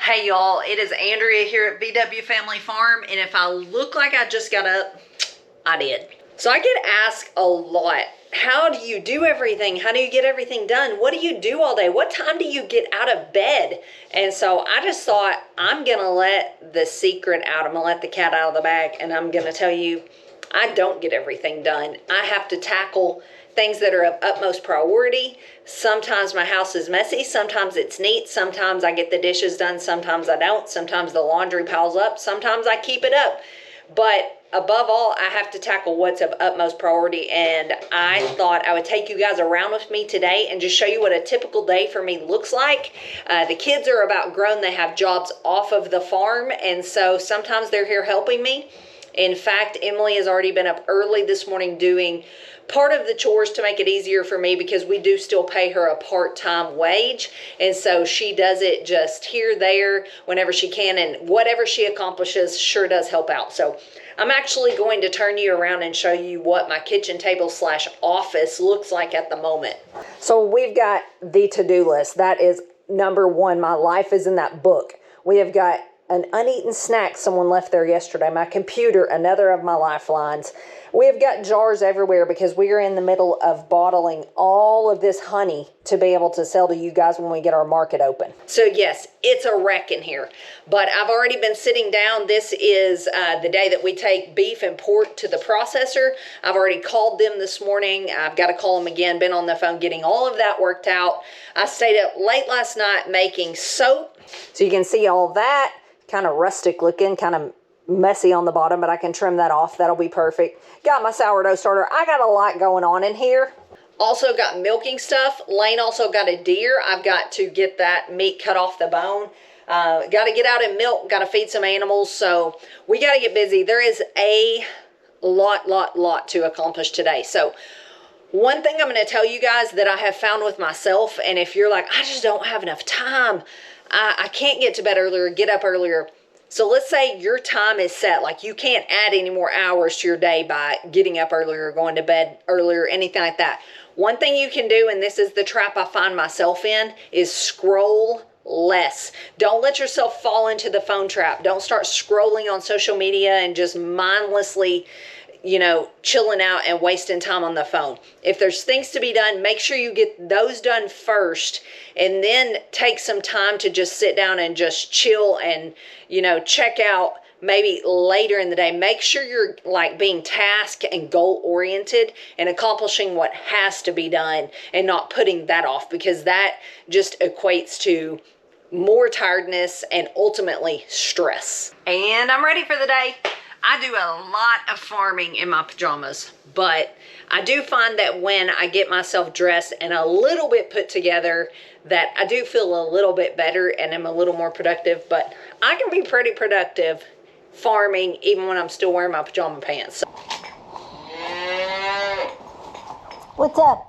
Hey y'all, it is Andrea here at VW Family Farm, and if I look like I just got up, I did. So I get asked a lot, how do you do everything? How do you get everything done? What do you do all day? What time do you get out of bed? And so I just thought, I'm gonna let the secret out. I'm gonna let the cat out of the bag, and I'm gonna tell you, I don't get everything done. I have to tackle things that are of utmost priority. Sometimes my house is messy, sometimes it's neat, sometimes I get the dishes done, sometimes I don't, sometimes the laundry piles up, sometimes I keep it up. But above all, I have to tackle what's of utmost priority, and I thought I would take you guys around with me today and just show you what a typical day for me looks like. The kids are about grown. They have jobs off of the farm, and so sometimes they're here helping me. In fact, Emily has already been up early this morning doing part of the chores to make it easier for me, because we do still pay her a part-time wage, and so she does it just here, there, whenever she can, and whatever she accomplishes sure does help out. So I'm actually going to turn you around and show you what my kitchen table / office looks like at the moment. So we've got the to-do list. That is number one. My life is in that book. We have got an uneaten snack someone left there yesterday. My computer, another of my lifelines. We have got jars everywhere because we are in the middle of bottling all of this honey to be able to sell to you guys when we get our market open. So yes, it's a wreck in here, but I've already been sitting down. This is the day that we take beef and pork to the processor. I've already called them this morning. I've got to call them again, been on the phone getting all of that worked out. I stayed up late last night making soap. So you can see all that. Kind of rustic looking, kind of messy on the bottom, but I can trim that off. That'll be perfect. Got my sourdough starter. I got a lot going on in here. Also got milking stuff. Lane also got a deer. I've got to get that meat cut off the bone. Got to get out and milk. Got to feed some animals. So we got to get busy. There is a lot to accomplish today. So one thing I'm going to tell you guys that I have found with myself, and if you're like, I just don't have enough time, I can't get to bed earlier, get up earlier. So let's say your time is set, like you can't add any more hours to your day by getting up earlier, going to bed earlier, anything like that. One thing you can do, and this is the trap I find myself in, is scroll less. Don't let yourself fall into the phone trap. Don't start scrolling on social media and just mindlessly, you know, chilling out and wasting time on the phone. If there's things to be done, make sure you get those done first, and then take some time to just sit down and just chill and, you know, check out maybe later in the day. Make sure you're like being task and goal oriented and accomplishing what has to be done and not putting that off, because that just equates to more tiredness and ultimately stress. And I'm ready for the day. I do a lot of farming in my pajamas, but I do find that when I get myself dressed and a little bit put together, that I do feel a little bit better and I'm a little more productive. But I can be pretty productive farming even when I'm still wearing my pajama pants. What's up?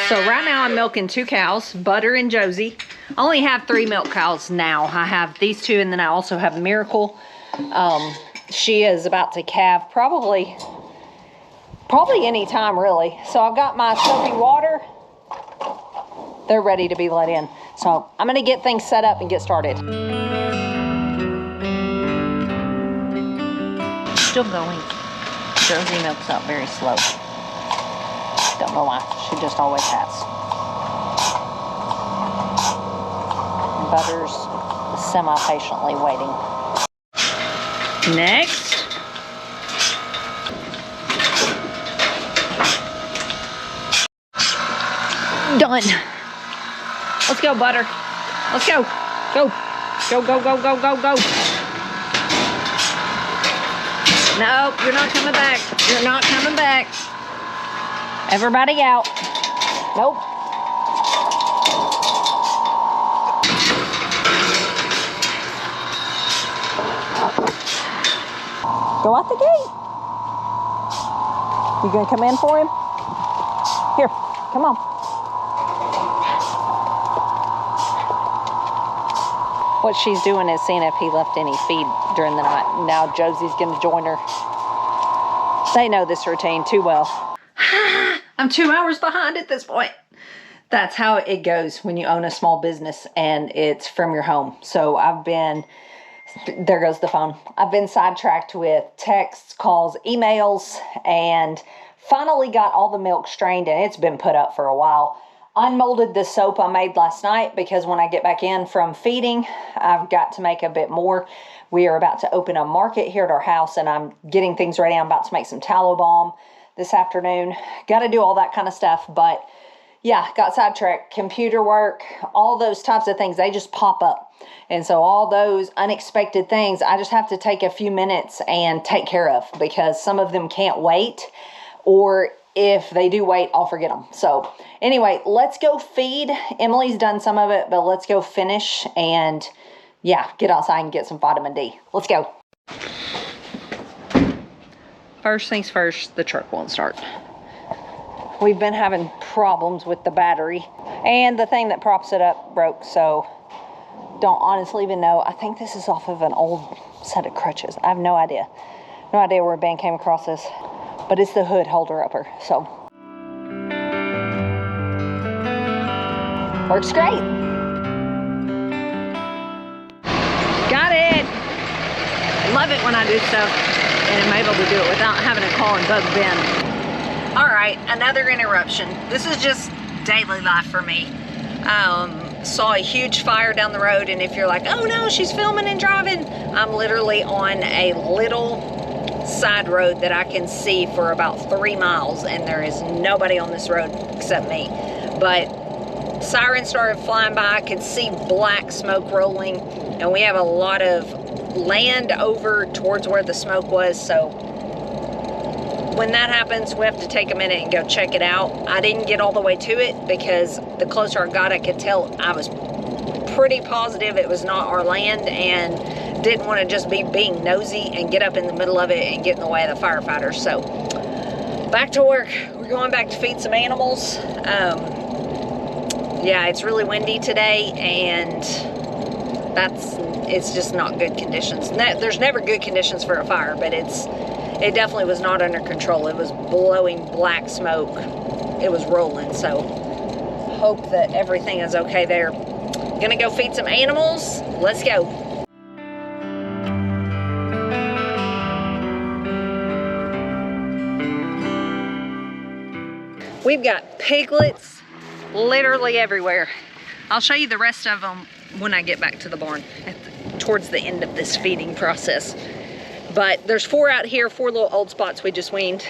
So right now I'm milking 2 cows, Butter and Josie. I only have 3 milk cows now. I have these 2, and then I also have Miracle. She is about to calve probably any time really. So I've got my soapy water. They're ready to be let in. So I'm going to get things set up and get started. Still going. Josie milks out very slow. Don't know why. She just always has. Butter's semi-patiently waiting. Next. Done. Let's go, Butter. Let's go. Go. Go, go, go, go, go, go. No, you're not coming back. You're not coming back. Everybody out. Nope. Go out the gate. You gonna come in for him? Here, come on. What she's doing is seeing if he left any feed during the night. Now Josie's gonna join her. They know this routine too well. I'm 2 hours behind at this point. That's how it goes when you own a small business and it's from your home. So there goes the phone. I've been sidetracked with texts, calls, emails, and finally got all the milk strained, and it's been put up for a while. Unmolded the soap I made last night because when I get back in from feeding, I've got to make a bit more. We are about to open a market here at our house, and I'm getting things ready. I'm about to make some tallow balm this afternoon. Got to do all that kind of stuff, but yeah, got sidetracked. Computer work, all those types of things, they just pop up. And so all those unexpected things, I just have to take a few minutes and take care of, because some of them can't wait, or if they do wait, I'll forget them. So anyway, let's go feed. Emily's done some of it, but let's go finish and yeah, get outside and get some vitamin D. Let's go. First things first, the truck won't start. We've been having problems with the battery, and the thing that props it up broke, so don't honestly even know. I think this is off of an old set of crutches. I have no idea. No idea where Ben came across this, but it's the hood holder upper, so. Works great. Got it. I love it when I do stuff and I'm able to do it without having to call and bug Ben. All right, another interruption. This is just daily life for me. Saw a huge fire down the road, and if you're like, oh no, she's filming and driving, I'm literally on a little side road that I can see for about 3 miles, and there is nobody on this road except me. But sirens started flying by. I could see black smoke rolling, and we have a lot of land over towards where the smoke was, so when that happens, we have to take a minute and go check it out. I didn't get all the way to it because the closer I got, I could tell I was pretty positive it was not our land, and didn't want to just be being nosy and get up in the middle of it and get in the way of the firefighters. So back to work. We're going back to feed some animals. Yeah, it's really windy today, and it's just not good conditions. There's never good conditions for a fire, but it definitely was not under control. It was blowing black smoke. It was rolling, so hope that everything is okay there. Gonna go feed some animals. Let's go. We've got piglets literally everywhere. I'll show you the rest of them when I get back to the barn towards the end of this feeding process. But there's 4 out here, 4 little old spots we just weaned.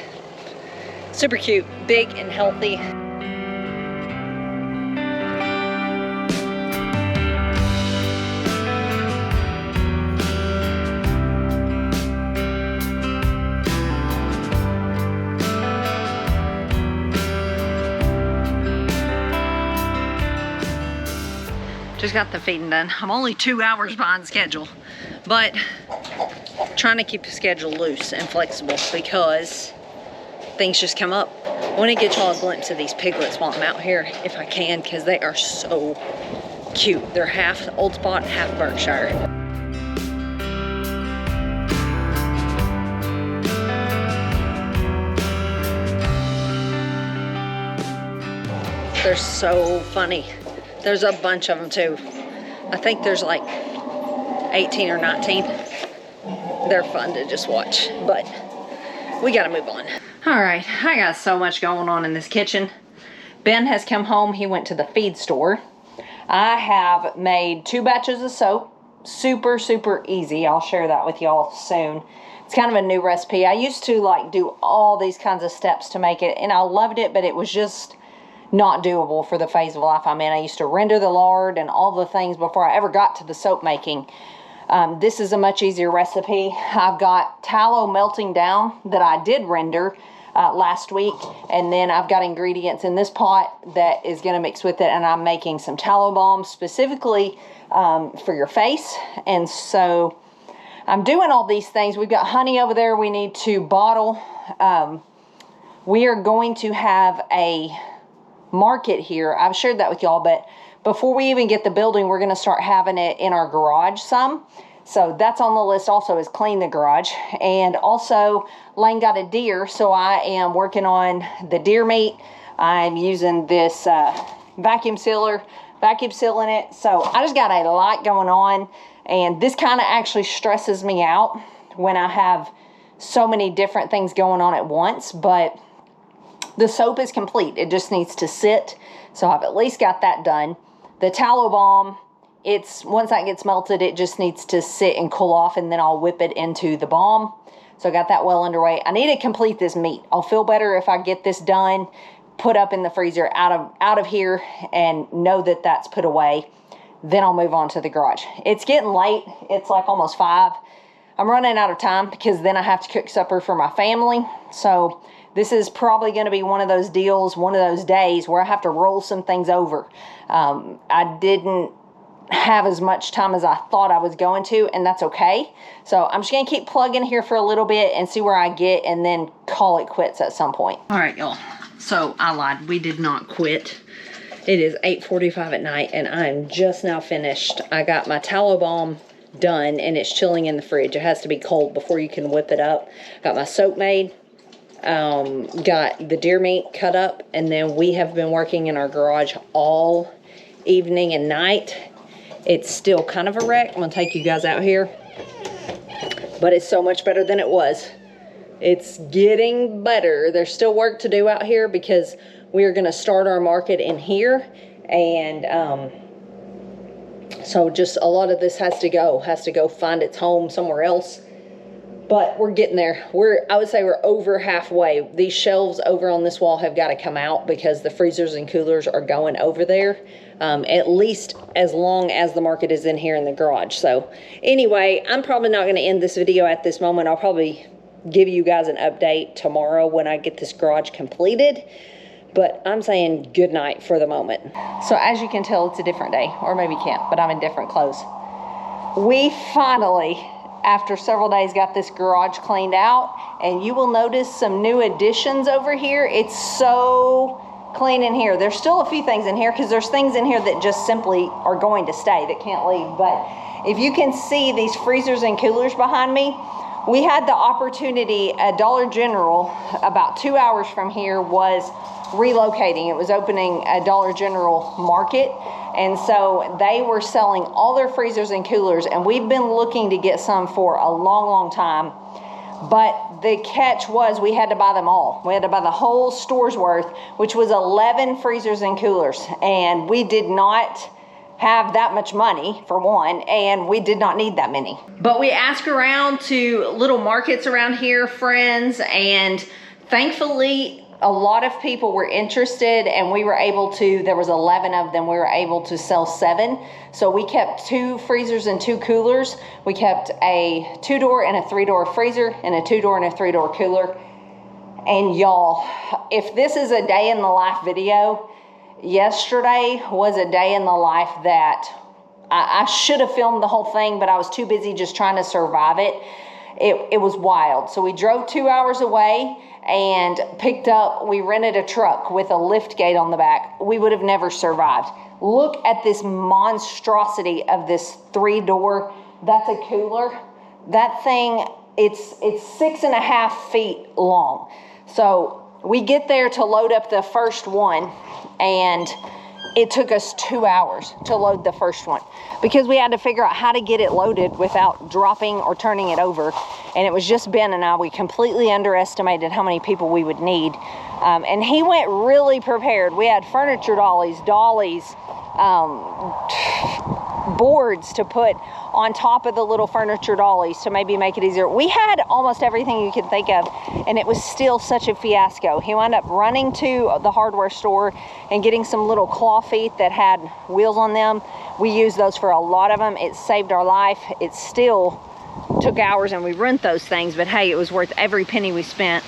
Super cute, big and healthy. Just got the feeding done. I'm only 2 hours behind schedule, but trying to keep the schedule loose and flexible because things just come up. I want to get y'all a glimpse of these piglets while I'm out here, if I can, because they are so cute. They're half Old Spot, half Berkshire. They're so funny. There's a bunch of them too. I think there's like 18 or 19. They're fun to just watch, but we gotta move on. All right, I got so much going on in this kitchen. Ben has come home. He went to the feed store. I have made 2 batches of soap. Super, super easy. I'll share that with y'all soon. It's kind of a new recipe. I used to like do all these kinds of steps to make it, and I loved it, but it was just not doable for the phase of life I'm in. I used to render the lard and all the things before I ever got to the soap making. This is a much easier recipe. I've got tallow melting down that I did render last week, and then I've got ingredients in this pot that is going to mix with it, and I'm making some tallow balm specifically for your face. And so I'm doing all these things. We've got honey over there we need to bottle. We are going to have a market here. I've shared that with y'all, but before we even get the building, we're going to start having it in our garage some. So that's on the list also, is clean the garage. And also Lane got a deer, so I am working on the deer meat. I'm using this vacuum sealing it. So I just got a lot going on, and this kind of actually stresses me out when I have so many different things going on at once. But the soap is complete. It just needs to sit. So I've at least got that done. The tallow balm, once that gets melted, it just needs to sit and cool off, and then I'll whip it into the balm. So I got that well underway. I need to complete this meat. I'll feel better if I get this done, put up in the freezer out of here, and know that that's put away. Then I'll move on to the garage. It's getting late. It's like almost 5. I'm running out of time because then I have to cook supper for my family. So this is probably going to be one of those deals, one of those days where I have to roll some things over. I didn't have as much time as I thought I was going to, and that's okay. So I'm just going to keep plugging here for a little bit and see where I get, and then call it quits at some point. All right, y'all. So I lied. We did not quit. It is 8:45 at night, and I'm just now finished. I got my tallow balm done, and it's chilling in the fridge. It has to be cold before you can whip it up. Got my soap made. Got the deer meat cut up, and then we have been working in our garage all evening and night. It's still kind of a wreck. I'm gonna take you guys out here, but it's so much better than it was. It's getting better. There's still work to do out here because we are gonna start our market in here, and so just a lot of this has to go find its home somewhere else. But we're getting there. I would say we're over halfway. These shelves over on this wall have got to come out because the freezers and coolers are going over there, at least as long as the market is in here in the garage. So anyway, I'm probably not going to end this video at this moment. I'll probably give you guys an update tomorrow when I get this garage completed. But I'm saying good night for the moment. So as you can tell, it's a different day, or maybe you can't, but I'm in different clothes. We finally, after several days, got this garage cleaned out, and you will notice some new additions over here. It's so clean in here. There's still a few things in here because there's things in here that just simply are going to stay, that can't leave. But if you can see these freezers and coolers behind me, we had the opportunity at Dollar General about 2 hours from here was relocating. It was opening a Dollar General market, and so they were selling all their freezers and coolers, and we've been looking to get some for a long time. But the catch was we had to buy them all. We had to buy the whole store's worth, which was 11 freezers and coolers, and we did not have that much money, for one, and we did not need that many. But we asked around to little markets around here, friends, and thankfully a lot of people were interested, and we were able to, there was 11 of them, we were able to sell 7. So we kept 2 freezers and 2 coolers. We kept a 2-door and a 3-door freezer, and a 2-door and a 3-door cooler. And y'all, if this is a day in the life video, yesterday was a day in the life that I should have filmed the whole thing, but I was too busy just trying to survive it. It was wild. So we drove 2 hours away and we rented a truck with a lift gate on the back. We would have never survived. Look at this monstrosity of this 3-door. That's a cooler. That thing, it's 6.5 feet long. So we get there to load up the first one, and it took us 2 hours to load the first one because we had to figure out how to get it loaded without dropping or turning it over. And it was just Ben and I. We completely underestimated how many people we would need. And he went really prepared. We had furniture dollies, boards to put on top of the little furniture dollies to maybe make it easier. We had almost everything you could think of, and it was still such a fiasco. He wound up running to the hardware store and getting some little claw feet that had wheels on them. We used those for a lot of them. It saved our life. It still took hours, and we rent those things, but hey, it was worth every penny we spent.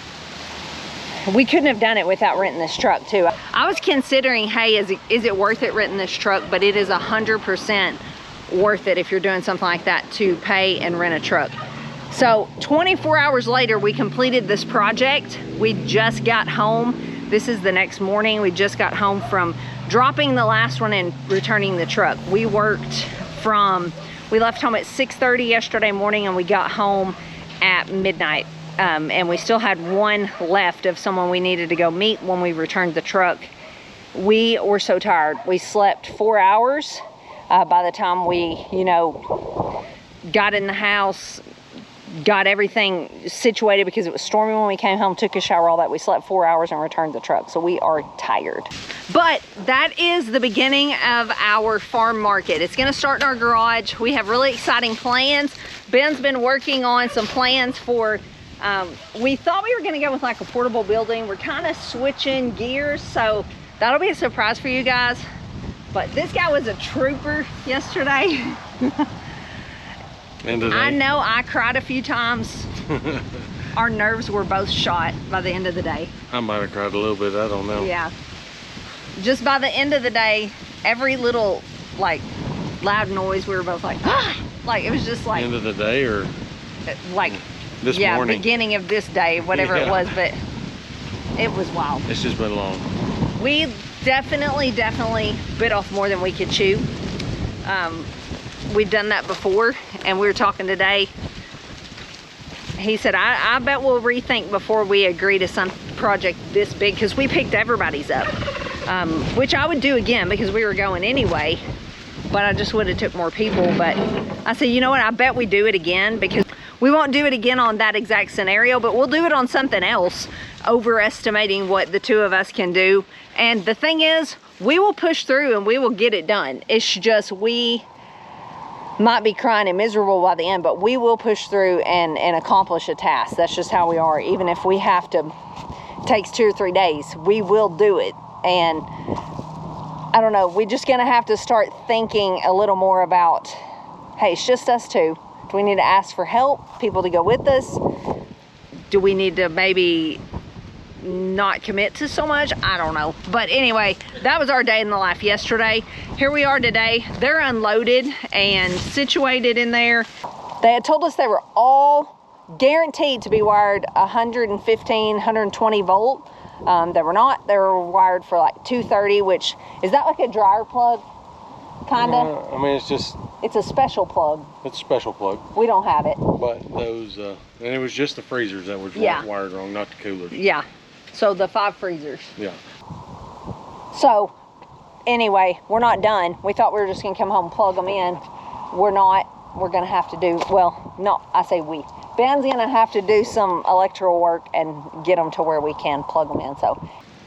We couldn't have done it without renting this truck too. I was considering, hey, is it worth it renting this truck? But it is 100% worth it if you're doing something like that, to pay and rent a truck. So 24 hours later, we completed this project. We just got home. This is the next morning. We just got home from dropping the last one and returning the truck. We left home at 6:30 yesterday morning, and we got home at midnight. And we still had one left of someone we needed to go meet when we returned the truck. we were so tired. We slept 4 hours by the time we, got in the house, got everything situated because it was stormy when we came home, took a shower, all that. We slept 4 hours and returned the truck. So we are tired. But that is the beginning of our farm market. It's gonna start in our garage. We have really exciting plans. Ben's been working on some plans for, we thought we were gonna go with like a portable building. We're kind of switching gears, so that'll be a surprise for you guys. But this guy was a trooper yesterday. I know I cried a few times. Our nerves were both shot by the end of the day. I might have cried a little bit, I don't know. Yeah. Just by the end of the day, every little like loud noise, we were both like, ah! Like it was just like end of the day or like this morning. Beginning of this day, whatever it was, but it was wild. It's just been long. We definitely bit off more than we could chew. We've done that before, and we were talking today. He said, I bet we'll rethink before we agree to some project this big, because we picked everybody's up, which I would do again because we were going anyway, but I just would have took more people. But I said, you know what, I bet we do it again, because we won't do it again on that exact scenario, but we'll do it on something else, overestimating what the two of us can do. And the thing is, we will push through and we will get it done. It's just we might be crying and miserable by the end, but we will push through and accomplish a task. That's just how we are. Even if we have to, it takes 2 or 3 days, we will do it. And I don't know, we're just gonna have to start thinking a little more about, hey, it's just us two. Do we need to ask for help, people to go with us? Do we need to maybe not commit to so much? I don't know. But anyway, that was our day in the life yesterday. Here we are today. They're unloaded and situated in there. They had told us they were all guaranteed to be wired 115, 120 volt. They were not. They were wired for like 230, which is that like a dryer plug? Kinda. I mean, it's a special plug. It's a special plug. We don't have it. But those, and it was just the freezers that was wired wrong, not the coolers. Yeah. So the 5 freezers. Yeah. So anyway, we're not done. We thought we were just gonna come home and plug them in. We're not. We're gonna have to do, well, no, I say we. Ben's gonna have to do some electrical work and get them to where we can plug them in.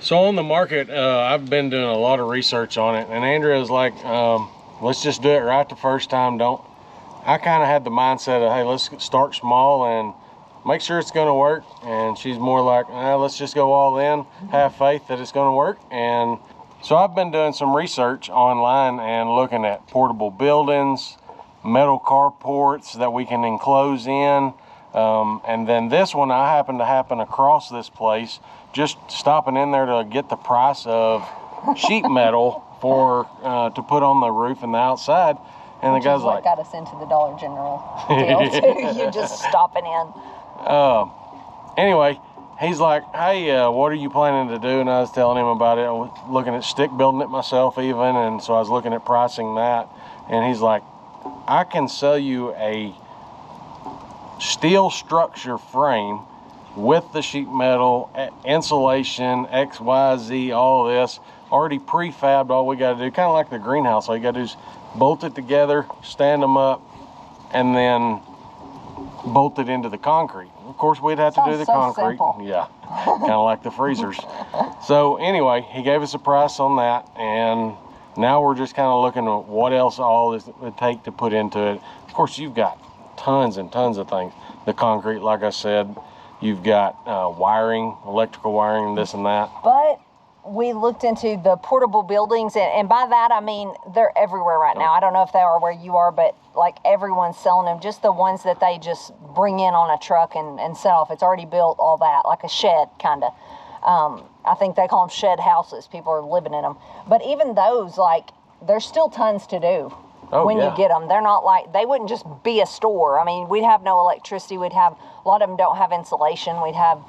So on the market, I've been doing a lot of research on it, and Andrea's like, let's just do it right the first time. I kind of had the mindset of, hey, let's start small and make sure it's gonna work. And she's more like, let's just go all in, have faith that it's gonna work. And so I've been doing some research online and looking at portable buildings, metal carports that we can enclose in. And then this one, I happened to happen across this place, just stopping in there to get the price of sheet metal for to put on the roof and the outside. And the guy's like, got us into the Dollar General deal too. You just stopping in. Anyway, he's like, hey, what are you planning to do? And I was telling him about it. I was looking at stick building it myself even, and so I was looking at pricing that. And he's like, I can sell you a steel structure frame with the sheet metal, insulation, X, Y, Z, all this, already prefabbed. All we got to do, kind of like the greenhouse, all you got to do is bolt it together, stand them up, and then bolt it into the concrete. Of course, we'd have to do the concrete. Simple. Yeah, kind of like the freezers. So anyway, he gave us a price on that, and now we're just kind of looking at what else all it would take to put into it. Of course, you've got tons and tons of things. The concrete, like I said, you've got wiring, electrical wiring, this and that. But we looked into the portable buildings, and by that I mean they're everywhere right now. I don't know if they are where you are, but like everyone's selling them, just the ones that they just bring in on a truck and set off. It's already built, all that, like a shed kind of. I think they call them shed houses. People are living in them. But even those, like, there's still tons to do. You get them. They're not like, they wouldn't just be a store. I mean, we'd have no electricity. We'd have, a lot of them don't have insulation. We'd have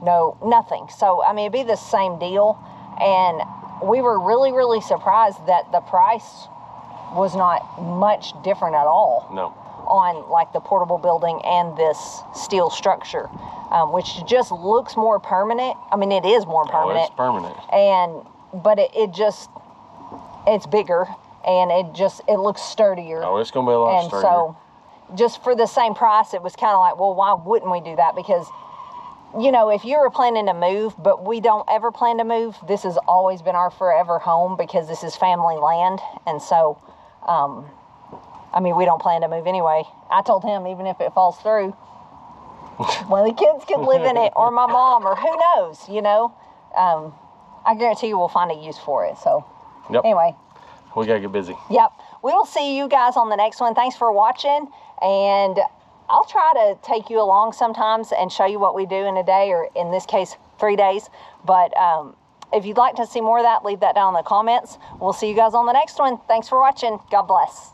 nothing. So, I mean, it'd be the same deal. And we were really, really surprised that the price was not much different at all. No. On like the portable building and this steel structure, which just looks more permanent. I mean, it is more permanent. Oh, it's permanent. And but it's bigger, and it looks sturdier. Oh, it's going to be a lot sturdier. And so, just for the same price, it was kind of like, well, why wouldn't we do that? Because, you know, if you were planning to move, but we don't ever plan to move, this has always been our forever home because this is family land. And so, I mean, we don't plan to move anyway. I told him, even if it falls through, one of the kids could live in it, or my mom, or who knows, you know. I guarantee you we'll find a use for it. So, anyway. We got to get busy. Yep. We will see you guys on the next one. Thanks for watching. And I'll try to take you along sometimes and show you what we do in a day, or in this case, 3 days. But if you'd like to see more of that, leave that down in the comments. We'll see you guys on the next one. Thanks for watching. God bless.